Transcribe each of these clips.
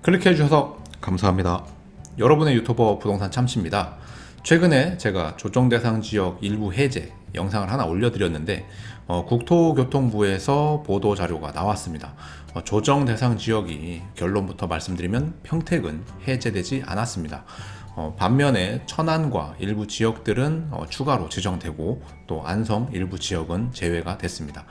클릭해 주셔서 감사합니다. 여러분의 유튜버 부동산 참치입니다. 최근에 제가 조정대상 지역 일부 해제 영상을 하나 올려드렸는데 국토교통부에서 보도 자료가 나왔습니다. 조정대상 지역이 결론부터 말씀드리면 평택은 해제되지 않았습니다. 반면에 천안과 일부 지역들은 추가로 지정되고 또 안성 일부 지역은 제외가 됐습니다.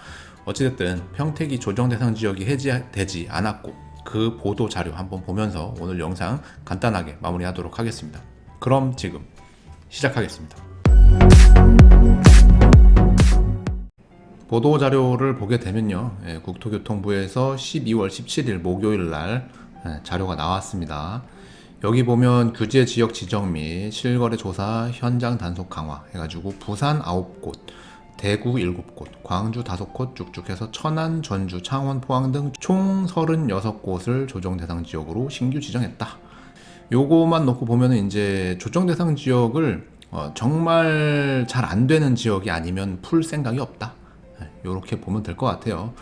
어찌됐든 평택이 조정대상 지역이 해제되지 않았고 그 보도 자료 한번 보면서 오늘 영상 간단하게 마무리하도록 하겠습니다. 그럼 지금 시작하겠습니다. 보도 자료를 보게 되면요, 국토교통부에서 12월 17일 목요일 날 자료가 나왔습니다. 여기 보면 규제 지역 지정 및 실거래 조사 현장 단속 강화 해가지고 부산 9곳, 대구 7곳, 광주 5곳 쭉쭉 해서 천안, 전주, 창원, 포항 등 총 36곳을 조정대상 지역으로 신규 지정했다. 요거만 놓고 보면은 이제 조정대상 지역을 정말 잘 안 되는 지역이 아니면 풀 생각이 없다. 요렇게 보면 될 것 같아요.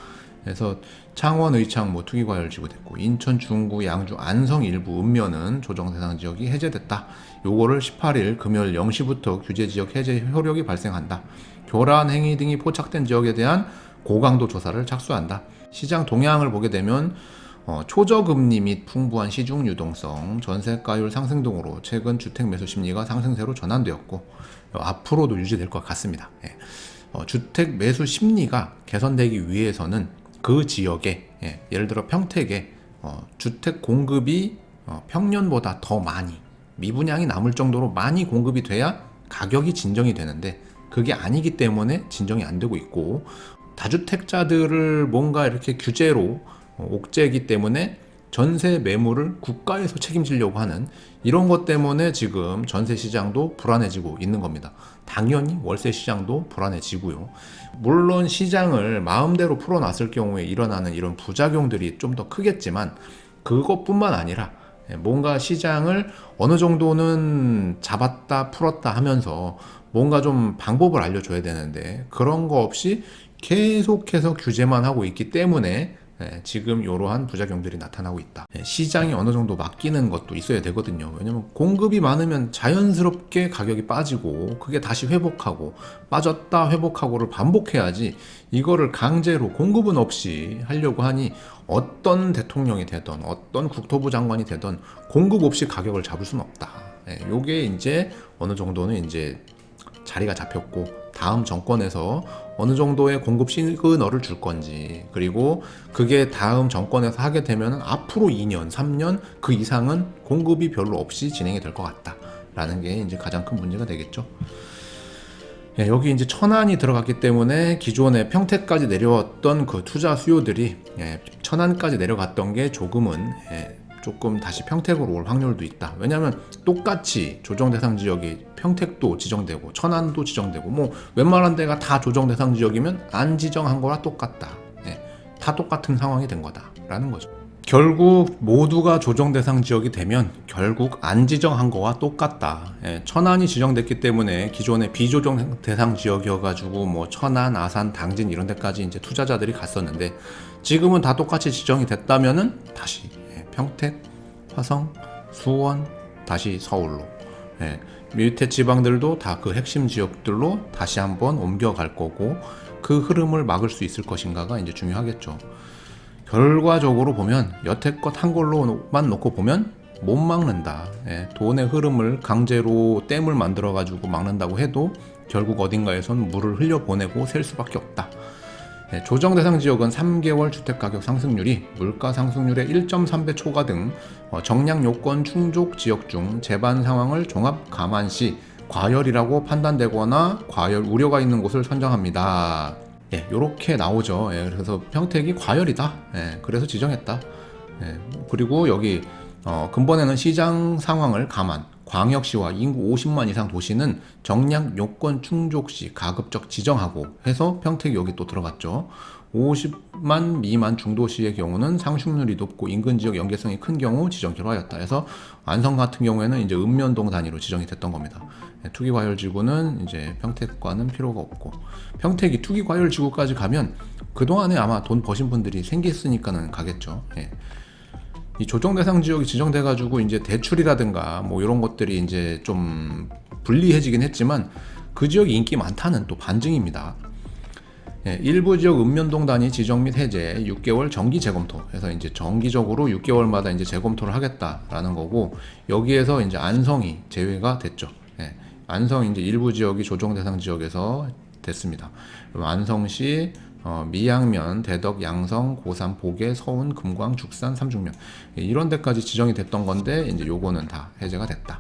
그래서 창원, 의창 투기과열지구 됐고, 인천, 중구, 양주, 안성 일부 읍면은 조정대상 지역이 해제됐다. 요거를 18일 금요일 0시부터 규제지역 해제 효력이 발생한다. 교란 행위 등이 포착된 지역에 대한 고강도 조사를 착수한다. 시장 동향을 보게 되면 초저금리 및 풍부한 시중 유동성, 전세가율 상승 등으로 최근 주택 매수 심리가 상승세로 전환되었고 앞으로도 유지될 것 같습니다. 주택 매수 심리가 개선되기 위해서는 그 지역에, 예를 들어 평택에 주택 공급이 평년보다 더 많이, 미분양이 남을 정도로 많이 공급이 돼야 가격이 진정이 되는데 그게 아니기 때문에 진정이 안 되고 있고, 다주택자들을 뭔가 이렇게 규제로 옥죄이기 때문에 전세 매물을 국가에서 책임지려고 하는 이런 것 때문에 지금 전세 시장도 불안해지고 있는 겁니다. 당연히 월세 시장도 불안해지고요. 물론 시장을 마음대로 풀어놨을 경우에 일어나는 이런 부작용들이 좀 더 크겠지만 그것뿐만 아니라 뭔가 시장을 어느 정도는 잡았다 풀었다 하면서 뭔가 좀 방법을 알려줘야 되는데 그런 거 없이 계속해서 규제만 하고 있기 때문에 지금 이러한 부작용들이 나타나고 있다. 시장이 어느 정도 맡기는 것도 있어야 되거든요. 왜냐면 공급이 많으면 자연스럽게 가격이 빠지고 그게 다시 회복하고 빠졌다 회복하고를 반복해야지, 이거를 강제로 공급은 없이 하려고 하니 어떤 대통령이 되든 어떤 국토부 장관이 되든 공급 없이 가격을 잡을 수는 없다. 요게 이제 어느 정도는 이제 자리가 잡혔고 다음 정권에서 어느 정도의 공급 시그널을 줄 건지, 그리고 그게 다음 정권에서 하게 되면 앞으로 2년, 3년 그 이상은 공급이 별로 없이 진행이 될 것 같다 라는 게 이제 가장 큰 문제가 되겠죠. 여기 이제 천안이 들어갔기 때문에 기존에 평택까지 내려왔던 그 투자 수요들이 천안까지 내려갔던 게 조금은 조금 다시 평택으로 올 확률도 있다. 왜냐하면 똑같이 조정대상 지역이 평택도 지정되고 천안도 지정되고 웬만한 데가 다 조정대상 지역이면 안 지정한 거랑 똑같다. 다 똑같은 상황이 된 거다라는 거죠. 결국 모두가 조정대상 지역이 되면 결국 안 지정한 거와 똑같다. 천안이 지정됐기 때문에 기존에 비조정대상 지역이어가지고 천안, 아산, 당진 이런 데까지 이제 투자자들이 갔었는데 지금은 다 똑같이 지정이 됐다면은 다시 평택, 화성, 수원, 다시 서울로, 밑에 지방들도 다 그 핵심 지역들로 다시 한번 옮겨갈 거고, 그 흐름을 막을 수 있을 것인가가 이제 중요하겠죠. 결과적으로 보면 여태껏 한 걸로만 놓고 보면 못 막는다. 돈의 흐름을 강제로 댐을 만들어 가지고 막는다고 해도 결국 어딘가에선 물을 흘려보내고 셀 수밖에 없다. 조정대상 지역은 3개월 주택가격 상승률이 물가 상승률의 1.3배 초과 등 정량 요건 충족 지역 중 제반 상황을 종합 감안 시 과열이라고 판단되거나 과열 우려가 있는 곳을 선정합니다. 요렇게 나오죠. 그래서 평택이 과열이다. 그래서 지정했다. 그리고 여기 근본에는 시장 상황을 감안, 광역시와 인구 50만 이상 도시는 정량 요건 충족 시 가급적 지정하고 해서 평택이 여기 또 들어갔죠. 50만 미만 중도시의 경우는 상승률이 높고 인근 지역 연계성이 큰 경우 지정키로 하였다. 해서 안성 같은 경우에는 이제 읍면동 단위로 지정이 됐던 겁니다. 투기과열지구는 이제 평택과는 필요가 없고, 평택이 투기과열지구까지 가면 그동안에 아마 돈 버신 분들이 생겼으니까는 가겠죠. 이 조정 대상 지역이 지정돼 가지고 이제 대출이라든가 뭐 이런 것들이 이제 좀 불리해지긴 했지만 그 지역이 인기 많다는 또 반증입니다. 예, 일부 지역 읍면동 단위 지정 및 해제 6개월 정기 재검토 해서 이제 정기적으로 6개월마다 이제 재검토를 하겠다라는 거고, 여기에서 이제 안성이 제외가 됐죠. 예, 안성 이제 일부 지역이 조정 대상 지역에서 됐습니다. 그럼 안성시, 미양면, 대덕, 양성, 고산, 보계, 서운, 금광, 죽산, 삼중면, 예, 이런 데까지 지정이 됐던 건데 이제 요거는 다 해제가 됐다.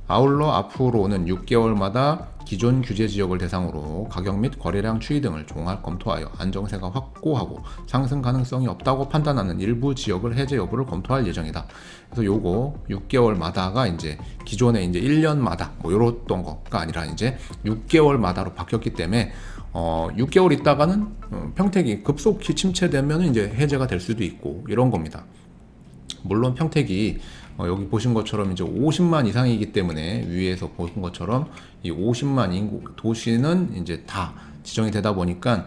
아울러 앞으로는 6개월마다 기존 규제 지역을 대상으로 가격 및 거래량 추이 등을 종합 검토하여 안정세가 확고하고 상승 가능성이 없다고 판단하는 일부 지역을 해제 여부를 검토할 예정이다. 그래서 요거 6개월마다가 이제 기존에 이제 1년마다 뭐 요랬던 거가 아니라 이제 6개월마다로 바뀌었기 때문에 6개월 있다가는 평택이 급속히 침체되면 이제 해제가 될 수도 있고 이런 겁니다. 물론 평택이 여기 보신 것처럼 이제 50만 이상이기 때문에 위에서 보신 것처럼 이 50만 인구 도시는 이제 다 지정이 되다 보니까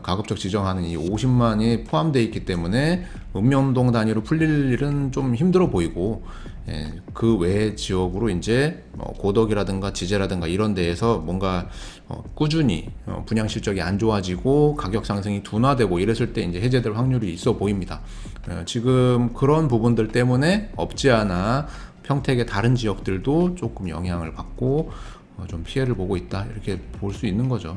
가급적 지정하는 이 50만이 포함되어 있기 때문에 읍면동 단위로 풀릴 일은 좀 힘들어 보이고, 그 외 지역으로 이제 고덕이라든가 지제라든가 이런 데에서 뭔가 꾸준히 분양 실적이 안 좋아지고 가격 상승이 둔화되고 이랬을 때 이제 해제될 확률이 있어 보입니다. 지금 그런 부분들 때문에 없지 않아 평택의 다른 지역들도 조금 영향을 받고 좀 피해를 보고 있다, 이렇게 볼 수 있는 거죠.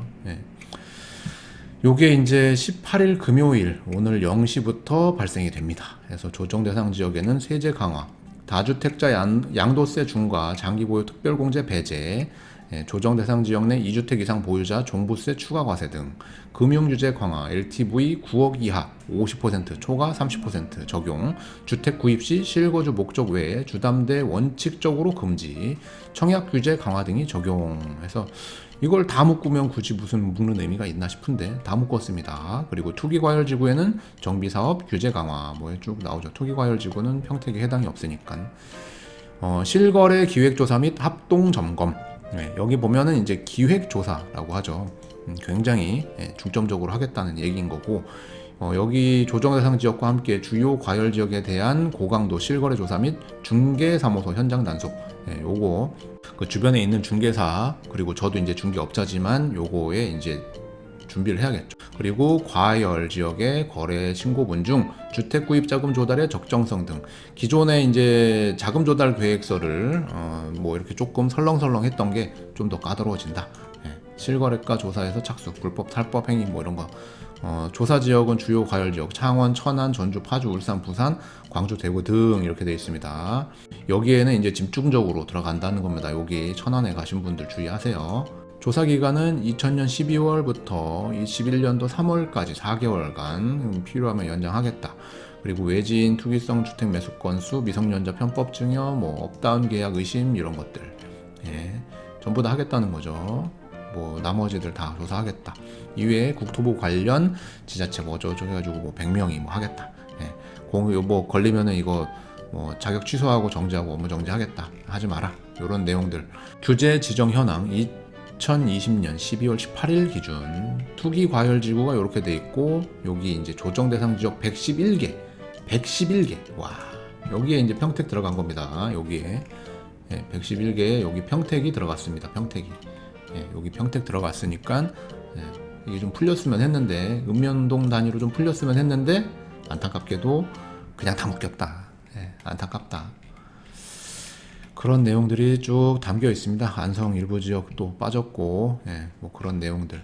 요게 이제 18일 금요일 오늘 0시부터 발생이 됩니다. 그래서 조정 대상 지역에는 세제 강화, 다주택자 양도세 중과 장기보유 특별공제 배제, 조정 대상 지역 내 2주택 이상 보유자 종부세 추가 과세 등 금융규제 강화, LTV 9억 이하 50%, 초과 30% 적용, 주택 구입 시 실거주 목적 외에 주담대 원칙적으로 금지, 청약 규제 강화 등이 적용해서 이걸 다 묶으면 굳이 무슨 묶는 의미가 있나 싶은데 다 묶었습니다. 그리고 투기과열지구에는 정비사업 규제 강화 뭐 쭉 나오죠. 투기과열지구는 평택에 해당이 없으니까. 실거래 기획조사 및 합동점검, 여기 보면은 이제 기획조사라고 하죠. 굉장히 중점적으로 하겠다는 얘기인 거고, 여기 조정대상 지역과 함께 주요 과열 지역에 대한 고강도 실거래 조사 및 중개사무소 현장 단속, 요거 그 주변에 있는 중개사, 그리고 저도 이제 중개업자지만 요거에 이제 준비를 해야겠죠. 그리고 과열 지역의 거래 신고분 중 주택 구입 자금 조달의 적정성 등 기존에 이제 자금 조달 계획서를 뭐 이렇게 조금 설렁설렁했던 게 좀 더 까다로워진다. 실거래가 조사에서 착수, 불법 탈법 행위 뭐 이런 거. 조사 지역은 주요 과열 지역 창원, 천안, 전주, 파주, 울산, 부산, 광주, 대구 등 이렇게 되어 있습니다. 여기에는 이제 집중적으로 들어간다는 겁니다. 여기 천안에 가신 분들 주의하세요. 조사 기간은 2000년 12월부터 21년도 3월까지 4개월간 필요하면 연장하겠다. 그리고 외지인 투기성 주택 매수 건수, 미성년자 편법 증여, 뭐 업다운 계약 의심 이런 것들, 전부 다 하겠다는 거죠. 뭐 나머지들 다 조사하겠다. 이외에 국토부 관련 지자체 뭐 저쪽 해가지고 뭐 100명이 뭐 하겠다. 뭐 걸리면은 이거 뭐 자격 취소하고 정지하고 업무 정지하겠다. 하지 마라. 이런 내용들. 규제 지정 현황 2020년 12월 18일 기준 투기 과열 지구가 이렇게 돼 있고, 여기 이제 조정 대상 지역 111개. 와, 여기에 이제 평택 들어간 겁니다. 여기에 111개에 여기 평택이 들어갔습니다. 평택이. 여기 평택 들어갔으니까 이게 좀 풀렸으면 했는데, 읍면동 단위로 좀 풀렸으면 했는데 안타깝게도 그냥 다 묶였다. 안타깝다. 그런 내용들이 쭉 담겨 있습니다. 안성 일부 지역도 빠졌고, 뭐 그런 내용들.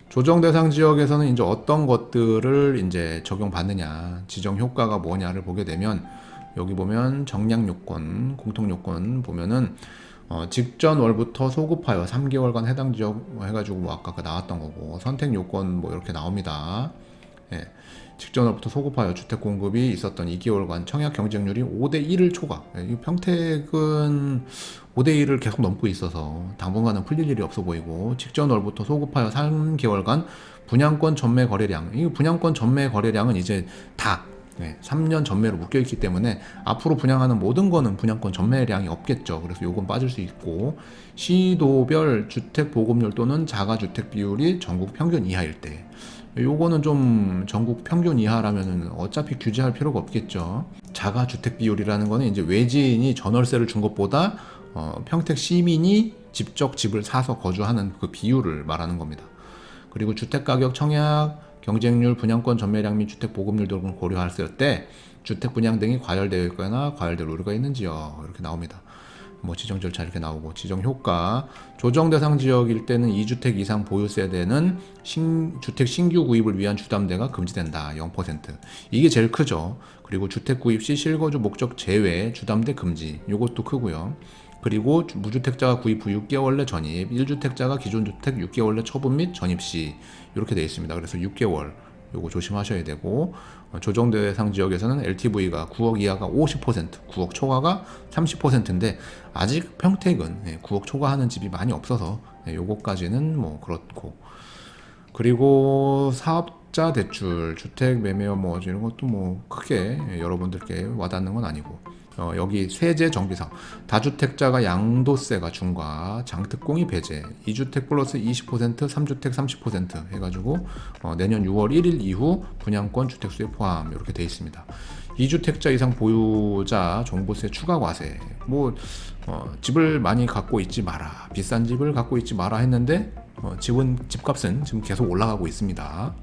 조정 대상 지역에서는 이제 어떤 것들을 이제 적용받느냐, 지정 효과가 뭐냐를 보게 되면, 여기 보면 정량 요건, 공통 요건 보면은 직전 월부터 소급하여 3개월간 해당 지역 해가지고 뭐 아까 나왔던 거고, 선택 요건 뭐 이렇게 나옵니다. 직전 월부터 소급하여 주택 공급이 있었던 2개월간 청약 경쟁률이 5대1을 초과. 이 평택은 5대1을 계속 넘고 있어서 당분간은 풀릴 일이 없어 보이고, 직전 월부터 소급하여 3개월간 분양권 전매 거래량, 이 분양권 전매 거래량은 이제 다 3년 전매로 묶여있기 때문에 앞으로 분양하는 모든 거는 분양권 전매량이 없겠죠. 그래서 요건 빠질 수 있고, 시도별 주택 보급률 또는 자가주택 비율이 전국 평균 이하일 때, 요거는 좀 전국 평균 이하라면은 어차피 규제할 필요가 없겠죠. 자가주택 비율이라는 거는 이제 외지인이 전월세를 준 것보다 평택 시민이 직접 집을 사서 거주하는 그 비율을 말하는 겁니다. 그리고 주택가격 청약, 경쟁률, 분양권 전매량 및 주택 보급률 등을 고려했을 때 주택 분양 등이 과열되어 있거나 과열될 우려가 있는지요. 이렇게 나옵니다. 뭐 지정 절차 이렇게 나오고, 지정 효과, 조정 대상 지역일 때는 2주택 이상 보유 세대는 주택 신규 구입을 위한 주담대가 금지된다. 0%. 이게 제일 크죠. 그리고 주택 구입 시 실거주 목적 제외 주담대 금지. 요것도 크고요. 그리고 무주택자가 구입 후 6개월 내 전입, 1주택자가 기존 주택 6개월 내 처분 및 전입 시 이렇게 되어 있습니다. 그래서 6개월 요거 조심하셔야 되고, 조정 대상 지역에서는 LTV가 9억 이하가 50%, 9억 초과가 30%인데 아직 평택은 9억 초과하는 집이 많이 없어서 요거까지는 뭐 그렇고, 그리고 사업자 대출, 주택 매매와 뭐 이런 것도 뭐 크게 여러분들께 와닿는 건 아니고, 여기 세제 정비상, 다주택자가 양도세가 중과, 장특공이 배제, 2주택 플러스 20%, 3주택 30% 해가지고 내년 6월 1일 이후 분양권 주택수에 포함 이렇게 돼 있습니다. 2주택자 이상 보유자 종부세 추가 과세, 뭐 집을 많이 갖고 있지 마라, 비싼 집을 갖고 있지 마라 했는데 집값은 지금 계속 올라가고 있습니다.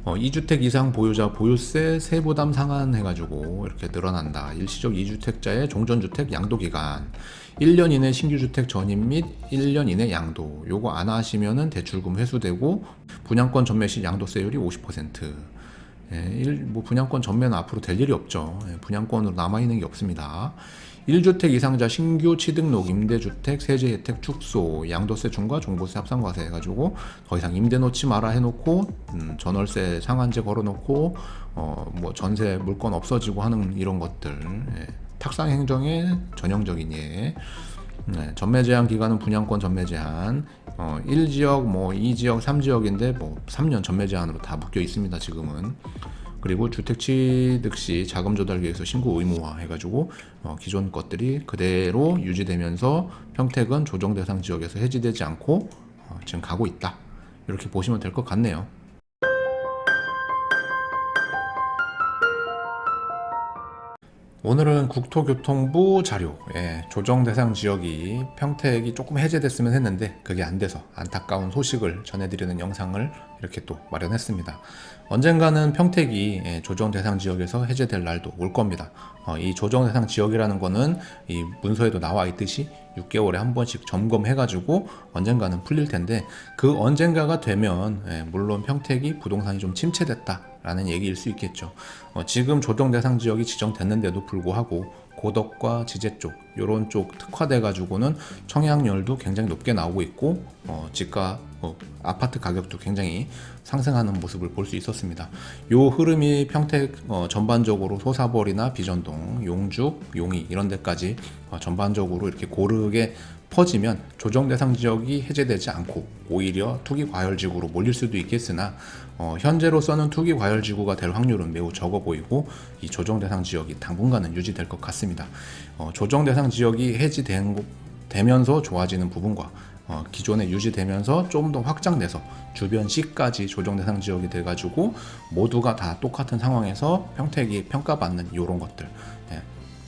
2주택 이상 보유자 보유세 세부담 상한 해가지고 이렇게 늘어난다. 일시적 2주택자의 종전주택 양도기간 1년 이내 신규주택 전입 및 1년 이내 양도, 요거 안 하시면은 대출금 회수되고, 분양권 전매 시 양도세율이 50%. 뭐 분양권 전매는 앞으로 될 일이 없죠. 분양권으로 남아있는 게 없습니다. 1주택 이상자 신규 취등록 임대주택 세제 혜택 축소, 양도세 중과 종부세 합산과세 해가지고 더 이상 임대 놓지 마라 해놓고 전월세 상한제 걸어놓고 뭐 전세 물건 없어지고 하는 이런 것들, 탁상 행정의 전형적인 예. 전매 제한 기간은 분양권 전매 제한 1지역 뭐 2지역 3지역인데 뭐 3년 전매 제한으로 다 묶여 있습니다 지금은. 그리고 주택 취득 시 자금 조달 계획서 신고 의무화 해가지고 기존 것들이 그대로 유지되면서 평택은 조정 대상 지역에서 해지되지 않고 지금 가고 있다. 이렇게 보시면 될 것 같네요. 오늘은 국토교통부 자료, 조정 대상 지역이 평택이 조금 해제됐으면 했는데 그게 안 돼서 안타까운 소식을 전해드리는 영상을 이렇게 또 마련했습니다. 언젠가는 평택이 조정 대상 지역에서 해제될 날도 올 겁니다. 이 조정 대상 지역이라는 거는 이 문서에도 나와 있듯이 6개월에 한 번씩 점검해가지고 언젠가는 풀릴 텐데, 그 언젠가가 되면 물론 평택이 부동산이 좀 침체됐다 라는 얘기일 수 있겠죠. 지금 조정 대상 지역이 지정됐는데도 불구하고 고덕과 지제 쪽, 요런 쪽 특화돼 가지고는 청약률도 굉장히 높게 나오고 있고, 집가 아파트 가격도 굉장히 상승하는 모습을 볼 수 있었습니다. 요 흐름이 평택 전반적으로 소사벌이나 비전동, 용죽, 용이 이런 데까지 전반적으로 이렇게 고르게 퍼지면 조정 대상 지역이 해제되지 않고 오히려 투기 과열지구로 몰릴 수도 있겠으나, 현재로서는 투기 과열지구가 될 확률은 매우 적어 보이고 이 조정 대상 지역이 당분간은 유지될 것 같습니다. 조정 대상 지역이 해지되면서 좋아지는 부분과 기존에 유지되면서 좀 더 확장돼서 주변 시까지 조정 대상 지역이 돼가지고 모두가 다 똑같은 상황에서 평택이 평가받는 이런 것들,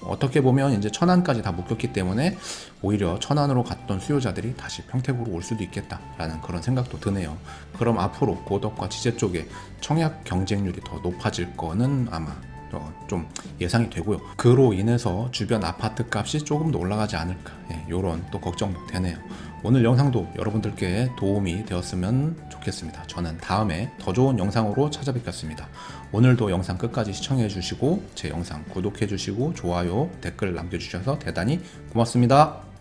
어떻게 보면 이제 천안까지 다 묶였기 때문에 오히려 천안으로 갔던 수요자들이 다시 평택으로 올 수도 있겠다라는 그런 생각도 드네요. 그럼 앞으로 고덕과 지제 쪽에 청약 경쟁률이 더 높아질 거는 아마 좀 예상이 되고요. 그로 인해서 주변 아파트 값이 조금 더 올라가지 않을까, 요런 또 걱정도 되네요. 오늘 영상도 여러분들께 도움이 되었으면 좋겠습니다. 저는 다음에 더 좋은 영상으로 찾아뵙겠습니다. 오늘도 영상 끝까지 시청해 주시고 제 영상 구독해 주시고 좋아요, 댓글 남겨주셔서 대단히 고맙습니다.